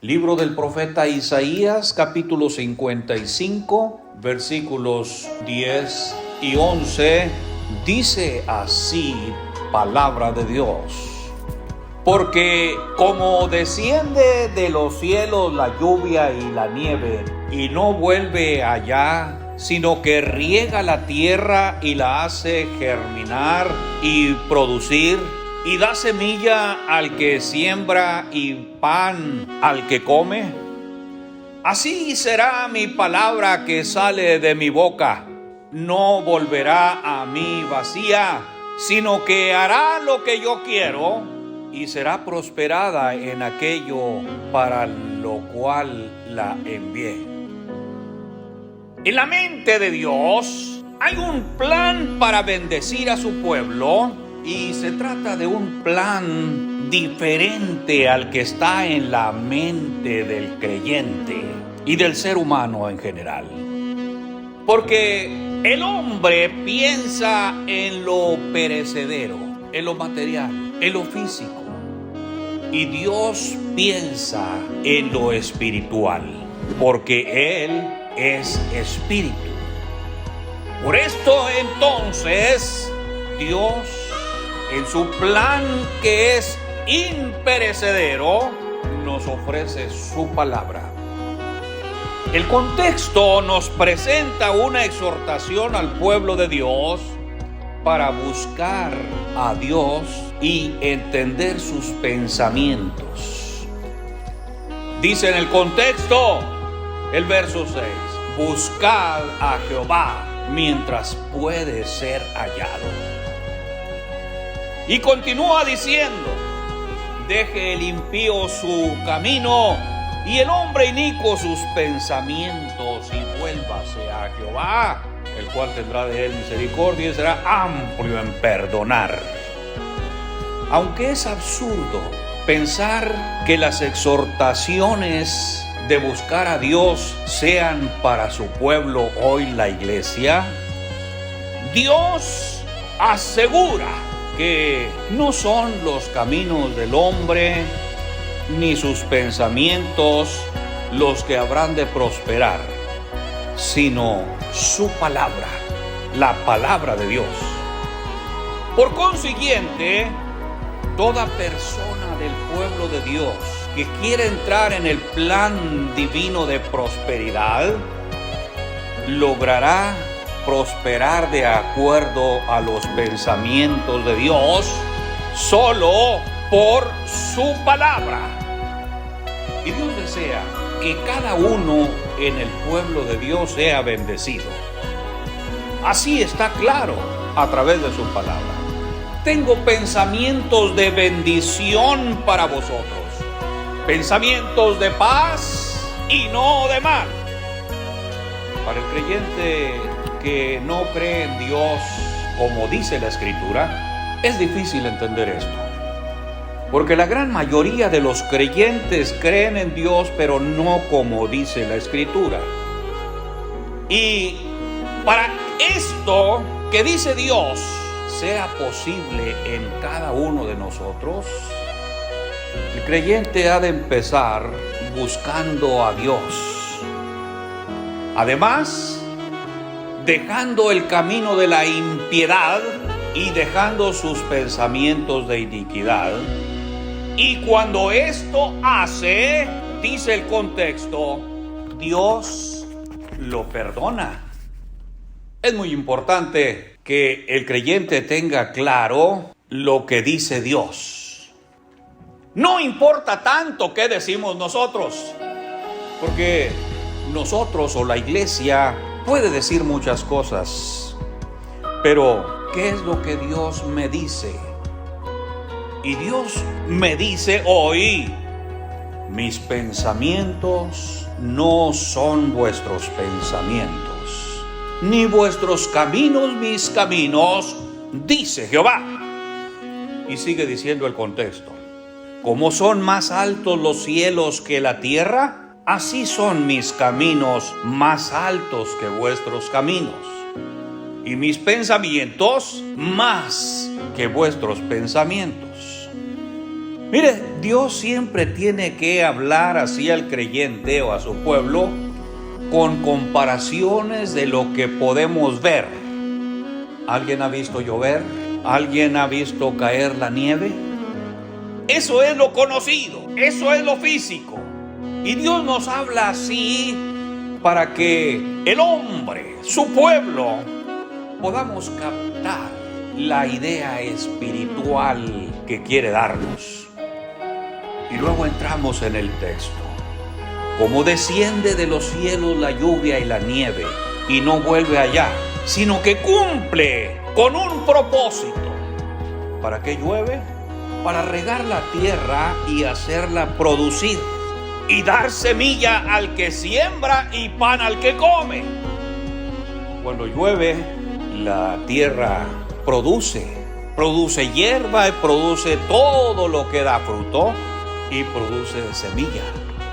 Libro del profeta Isaías, capítulo 55, versículos 10 y 11, dice así, palabra de Dios. Porque como desciende de los cielos la lluvia y la nieve, y no vuelve allá, sino que riega la tierra y la hace germinar y producir, y da semilla al que siembra y pan al que come, así será mi palabra que sale de mi boca. No volverá a mí vacía, sino que hará lo que yo quiero y será prosperada en aquello para lo cual la envié. En la mente de Dios hay un plan para bendecir a su pueblo, y se trata de un plan diferente al que está en la mente del creyente y del ser humano en general. Porque el hombre piensa en lo perecedero, en lo material, en lo físico. Y Dios piensa en lo espiritual, porque Él es espíritu. Por esto entonces Dios, en su plan que es imperecedero, nos ofrece su palabra. El contexto nos presenta una exhortación al pueblo de Dios para buscar a Dios y entender sus pensamientos. Dice en el contexto, el verso 6, buscad a Jehová mientras puede ser hallado. Y continúa diciendo, deje el impío su camino y el hombre inicuo sus pensamientos, y vuélvase a Jehová, el cual tendrá de él misericordia y será amplio en perdonar. Aunque es absurdo pensar que las exhortaciones de buscar a Dios sean para su pueblo hoy, la iglesia, Dios asegura que no son los caminos del hombre ni sus pensamientos los que habrán de prosperar, sino su palabra, la palabra de Dios. Por consiguiente, toda persona del pueblo de Dios que quiere entrar en el plan divino de prosperidad, logrará prosperar de acuerdo a los pensamientos de Dios solo por su palabra. Y Dios desea que cada uno en el pueblo de Dios sea bendecido. Así está claro a través de su palabra. Tengo pensamientos de bendición para vosotros, pensamientos de paz y no de mal. Para el creyente que no cree en Dios como dice la Escritura, es difícil entender esto. Porque la gran mayoría de los creyentes creen en Dios, pero no como dice la Escritura. Y para esto que dice Dios sea posible en cada uno de nosotros, el creyente ha de empezar buscando a Dios. Además, dejando el camino de la impiedad y dejando sus pensamientos de iniquidad. Y cuando esto hace, dice el contexto, Dios lo perdona. Es muy importante que el creyente tenga claro lo que dice Dios. No importa tanto qué decimos nosotros, porque nosotros o la iglesia puede decir muchas cosas, pero ¿qué es lo que Dios me dice? Y Dios me dice hoy, mis pensamientos no son vuestros pensamientos, ni vuestros caminos mis caminos, dice Jehová. Y sigue diciendo el contexto, como son más altos los cielos que la tierra, así son mis caminos más altos que vuestros caminos, y mis pensamientos más que vuestros pensamientos. Mire, Dios siempre tiene que hablar así al creyente o a su pueblo con comparaciones de lo que podemos ver. ¿Alguien ha visto llover? ¿Alguien ha visto caer la nieve? Eso es lo conocido, eso es lo físico. Y Dios nos habla así para que el hombre, su pueblo, podamos captar la idea espiritual que quiere darnos. Y luego entramos en el texto. Como desciende de los cielos la lluvia y la nieve, y no vuelve allá, sino que cumple con un propósito. ¿Para qué llueve? Para regar la tierra y hacerla producir, y dar semilla al que siembra y pan al que come. Cuando llueve, la tierra produce hierba y produce todo lo que da fruto, y produce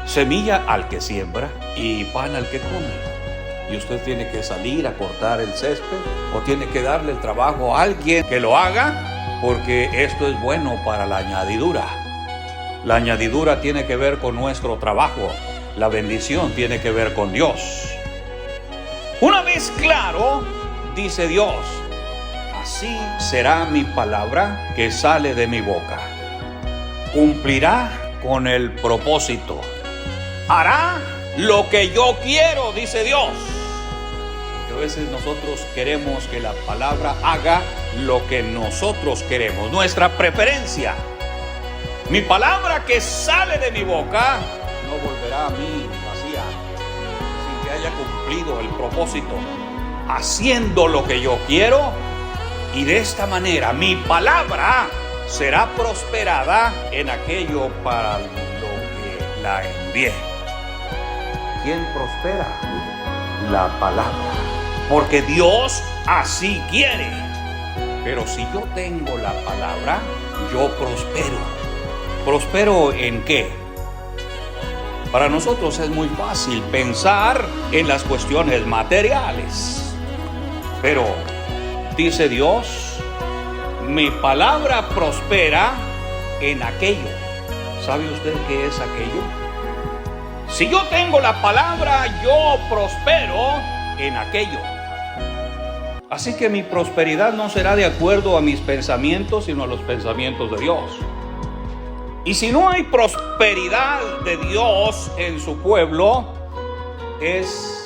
semilla al que siembra y pan al que come. Y usted tiene que salir a cortar el césped o tiene que darle el trabajo a alguien que lo haga, porque esto es bueno para la añadidura. La añadidura tiene que ver con nuestro trabajo, la bendición tiene que ver con Dios. Una vez claro, dice Dios, así será mi palabra que sale de mi boca. Cumplirá con el propósito. Hará lo que yo quiero, dice Dios. Porque a veces nosotros queremos que la palabra haga lo que nosotros queremos, nuestra preferencia. Mi palabra que sale de mi boca no volverá a mí vacía, sin que haya cumplido el propósito, haciendo lo que yo quiero. Y de esta manera mi palabra será prosperada en aquello para lo que la envié. ¿Quién prospera? La palabra. Porque Dios así quiere. Pero si yo tengo la palabra, yo prospero. ¿Prospero en qué? Para nosotros es muy fácil pensar en las cuestiones materiales. Pero dice Dios, mi palabra prospera en aquello. ¿Sabe usted qué es aquello? Si yo tengo la palabra, yo prospero en aquello. Así que mi prosperidad no será de acuerdo a mis pensamientos, sino a los pensamientos de Dios. Y si no hay prosperidad de Dios en su pueblo, es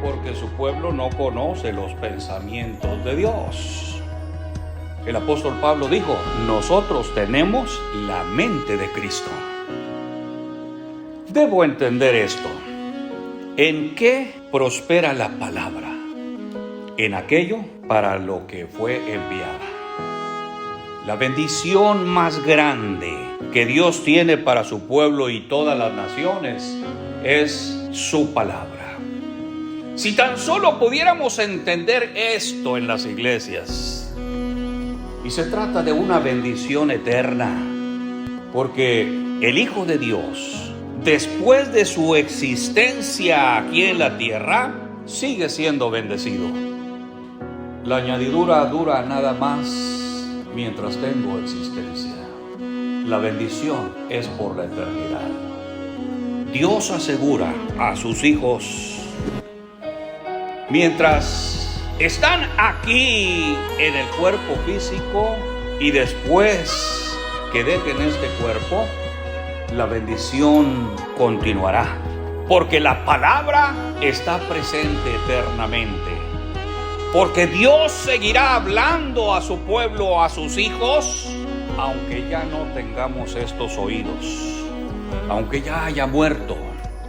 porque su pueblo no conoce los pensamientos de Dios. El apóstol Pablo dijo, nosotros tenemos la mente de Cristo. Debo entender esto. ¿En qué prospera la palabra? En aquello para lo que fue enviada. La bendición más grande que Dios tiene para su pueblo y todas las naciones es su palabra. Si tan solo pudiéramos entender esto en las iglesias, y se trata de una bendición eterna, porque el Hijo de Dios, después de su existencia aquí en la tierra, sigue siendo bendecido. La añadidura dura nada más mientras tengo existencia. La bendición es por la eternidad. Dios asegura a sus hijos, mientras están aquí en el cuerpo físico y después que dejen este cuerpo, la bendición continuará, porque la palabra está presente eternamente. Porque Dios seguirá hablando a su pueblo, a sus hijos, aunque ya no tengamos estos oídos, aunque ya haya muerto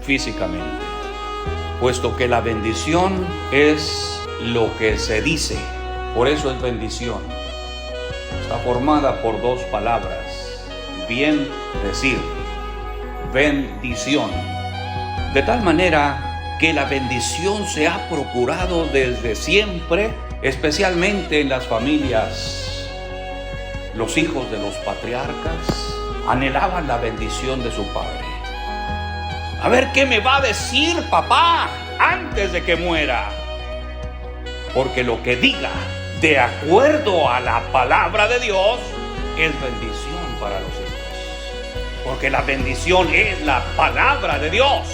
físicamente, puesto que la bendición es lo que se dice. Por eso es bendición. Está formada por dos palabras: bien decir, bendición. De tal manera que la bendición se ha procurado desde siempre, especialmente en las familias. Los hijos de los patriarcas anhelaban la bendición de su padre. A ver qué me va a decir papá antes de que muera. Porque lo que diga, de acuerdo a la palabra de Dios, es bendición para los hijos. porque la bendición es la palabra de Dios.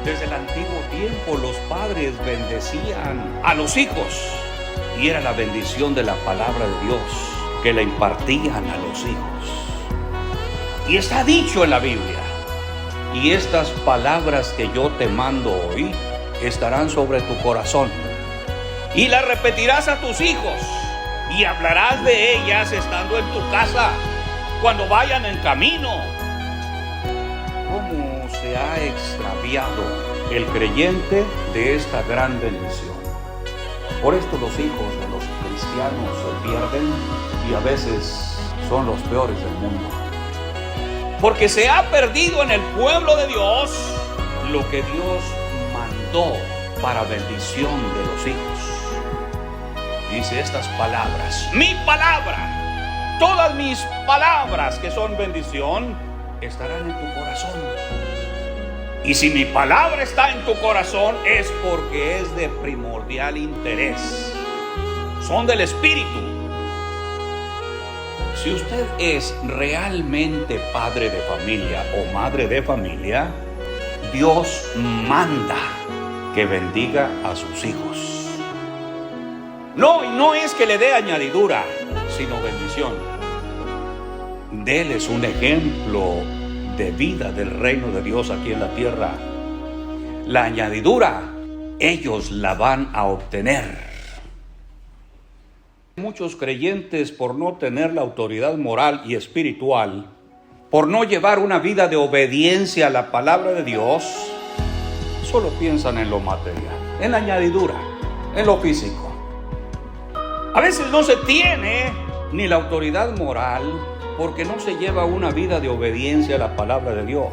Desde el antiguo tiempo los padres bendecían a los hijos y era la bendición de la palabra de Dios que le impartían a los hijos. Y está dicho en la Biblia: y estas palabras que yo te mando hoy estarán sobre tu corazón, y las repetirás a tus hijos, y hablarás de ellas estando en tu casa, cuando vayan en camino. ¿Cómo se ha extraviado el creyente de esta gran bendición? Por esto los hijos de los cristianos se pierden y a veces son los peores del mundo. Porque se ha perdido en el pueblo de Dios lo que Dios mandó para bendición de los hijos. Dice estas palabras: mi palabra, todas mis palabras que son bendición, estarán en tu corazón. Y si mi palabra está en tu corazón es porque es de primordial interés. Son del Espíritu. Si usted es realmente padre de familia o madre de familia, Dios manda que bendiga a sus hijos. No es que le dé añadidura, sino bendición. Déles un ejemplo de vida del reino de Dios aquí en la tierra. La añadidura, ellos la van a obtener. Muchos creyentes, por no tener la autoridad moral y espiritual, por no llevar una vida de obediencia a la palabra de Dios, solo piensan en lo material, en la añadidura, en lo físico. A veces no se tiene ni la autoridad moral porque no se lleva una vida de obediencia a la palabra de Dios.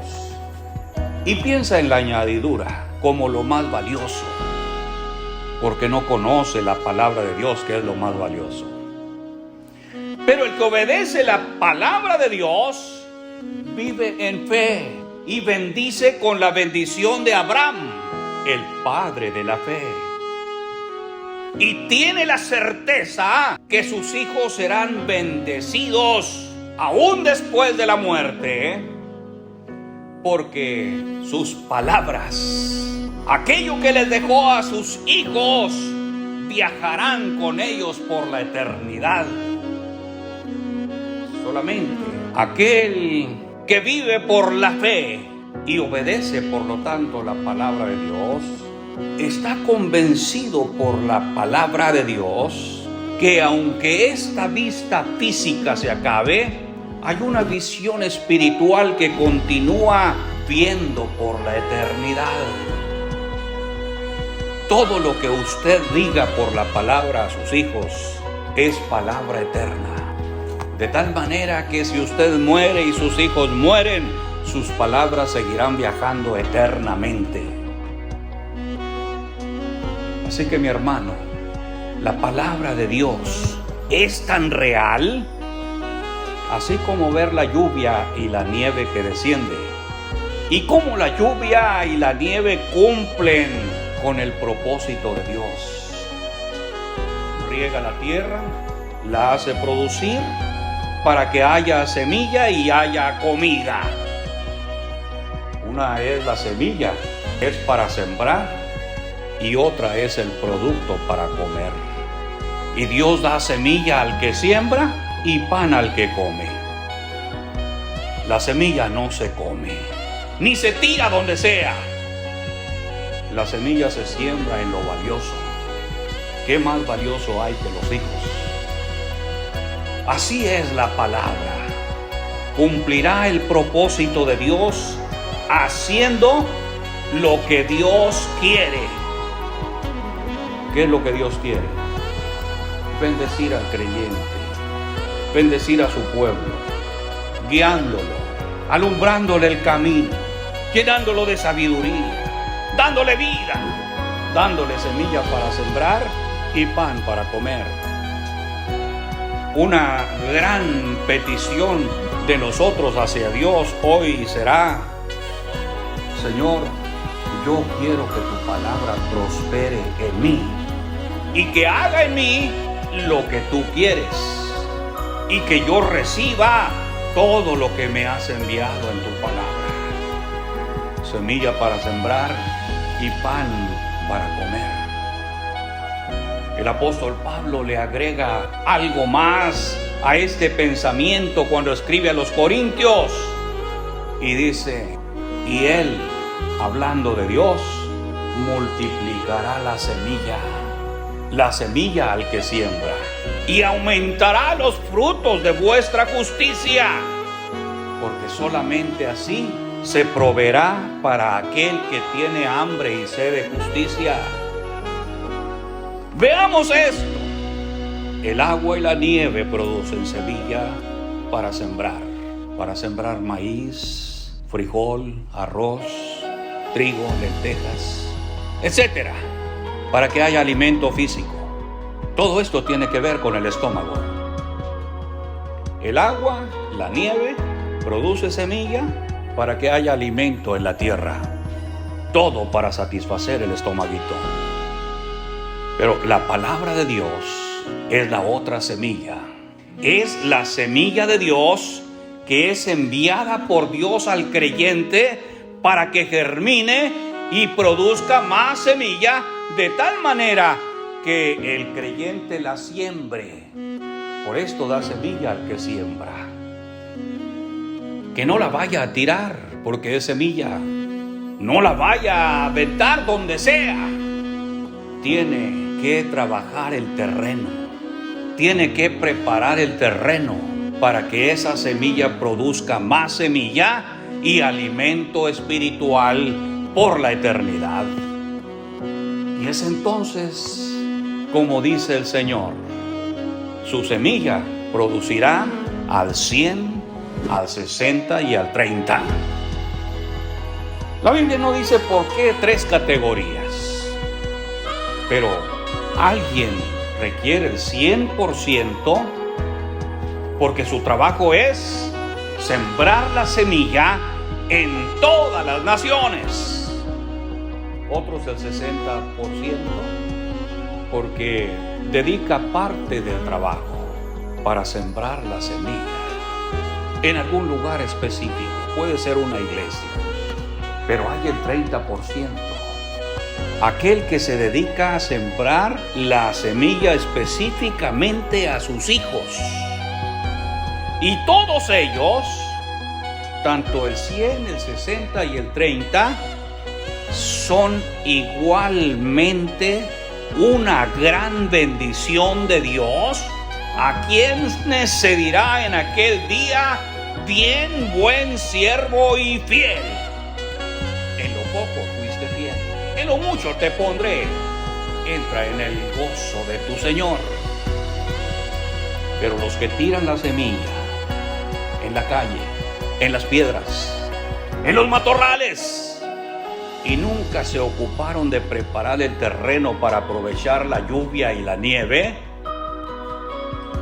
Y piensa en la añadidura como lo más valioso, porque no conoce la palabra de Dios, que es lo más valioso. Pero el que obedece la palabra de Dios vive en fe y bendice con la bendición de Abraham, el padre de la fe. Y tiene la certeza que sus hijos serán bendecidos aún después de la muerte, porque sus palabras, aquello que les dejó a sus hijos, viajarán con ellos por la eternidad. Solamente aquel que vive por la fe y obedece por lo tanto la palabra de Dios, está convencido por la palabra de Dios que aunque esta vista física se acabe, hay una visión espiritual que continúa viendo por la eternidad. Todo lo que usted diga por la palabra a sus hijos es palabra eterna. De tal manera que si usted muere y sus hijos mueren, sus palabras seguirán viajando eternamente. Así que mi hermano, la palabra de Dios es tan real, así como ver la lluvia y la nieve que desciende. Y cómo la lluvia y la nieve cumplen con el propósito de Dios. Riega la tierra, la hace producir para que haya semilla y haya comida. Una es la semilla, es para sembrar, y otra es el producto para comer. Y Dios da semilla al que siembra y pan al que come. La semilla no se come, ni se tira donde sea. La semilla se siembra en lo valioso. ¿Qué más valioso hay que los hijos? Así es la palabra. Cumplirá el propósito de Dios haciendo lo que Dios quiere. ¿Qué es lo que Dios quiere? Bendecir al creyente, bendecir a su pueblo, guiándolo, alumbrándole el camino, llenándolo de sabiduría, dándole vida, dándole semilla para sembrar y pan para comer. Una gran petición de nosotros hacia Dios hoy será: Señor, yo quiero que tu palabra prospere en mí y que haga en mí lo que tú quieres, y que yo reciba todo lo que me has enviado en tu palabra. Semilla para sembrar y pan para comer. El apóstol Pablo le agrega algo más a este pensamiento cuando escribe a los Corintios y dice: y él, hablando de Dios, multiplicará la semilla al que siembra, y aumentará los frutos de vuestra justicia, porque solamente así se proveerá para aquel que tiene hambre y sed de justicia. Veamos esto. El agua y la nieve producen semilla para sembrar maíz, frijol, arroz, trigo, lentejas, etcétera, para que haya alimento físico. Todo esto tiene que ver con el estómago. El agua, la nieve, produce semilla para que haya alimento en la tierra. Todo para satisfacer el estomaguito. Pero la palabra de Dios es la otra semilla. Es la semilla de Dios que es enviada por Dios al creyente para que germine y produzca más semilla, de tal manera que el creyente la siembre. Por esto da semilla al que siembra. Que no la vaya a tirar porque es semilla. No la vaya a aventar donde sea. Tiene que trabajar el terreno. Tiene que preparar el terreno para que esa semilla produzca más semilla y alimento espiritual por la eternidad. Y es entonces, como dice el Señor, su semilla producirá al 100, al 60 y al 30. La Biblia no dice por qué 3 categorías, pero alguien requiere el 100% porque su trabajo es sembrar la semilla en todas las naciones. Otros el 60% porque dedica parte del trabajo para sembrar la semilla en algún lugar específico. Puede ser una iglesia, pero hay el 30%. Aquel que se dedica a sembrar la semilla específicamente a sus hijos. Y todos ellos, tanto el 100, el 60 y el 30, son igualmente una gran bendición de Dios, a quienes se dirá en aquel día: bien, buen siervo y fiel. En lo poco fuiste fiel, en lo mucho te pondré. Entra en el gozo de tu Señor. Pero los que tiran la semilla en la calle, en las piedras, en los matorrales, y nunca se ocuparon de preparar el terreno para aprovechar la lluvia y la nieve,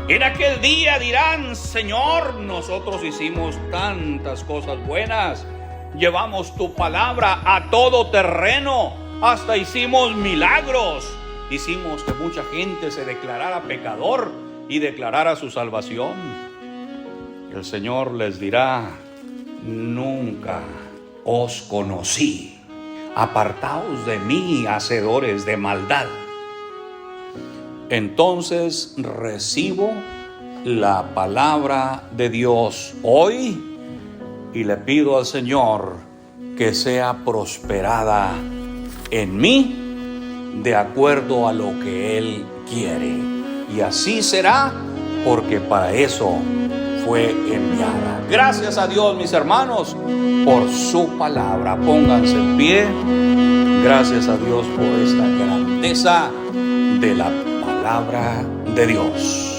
en aquel día dirán: Señor, nosotros hicimos tantas cosas buenas, llevamos tu palabra a todo terreno, hasta hicimos milagros, hicimos que mucha gente se declarara pecador y declarara su salvación. El Señor les dirá: nunca os conocí. Apartaos de mí, hacedores de maldad. Entonces recibo la palabra de Dios hoy y le pido al Señor que sea prosperada en mí de acuerdo a lo que Él quiere. Y así será, porque para eso fue enviada. Gracias a Dios, mis hermanos, por su palabra. Pónganse en pie. Gracias a Dios por esta grandeza de la palabra de Dios.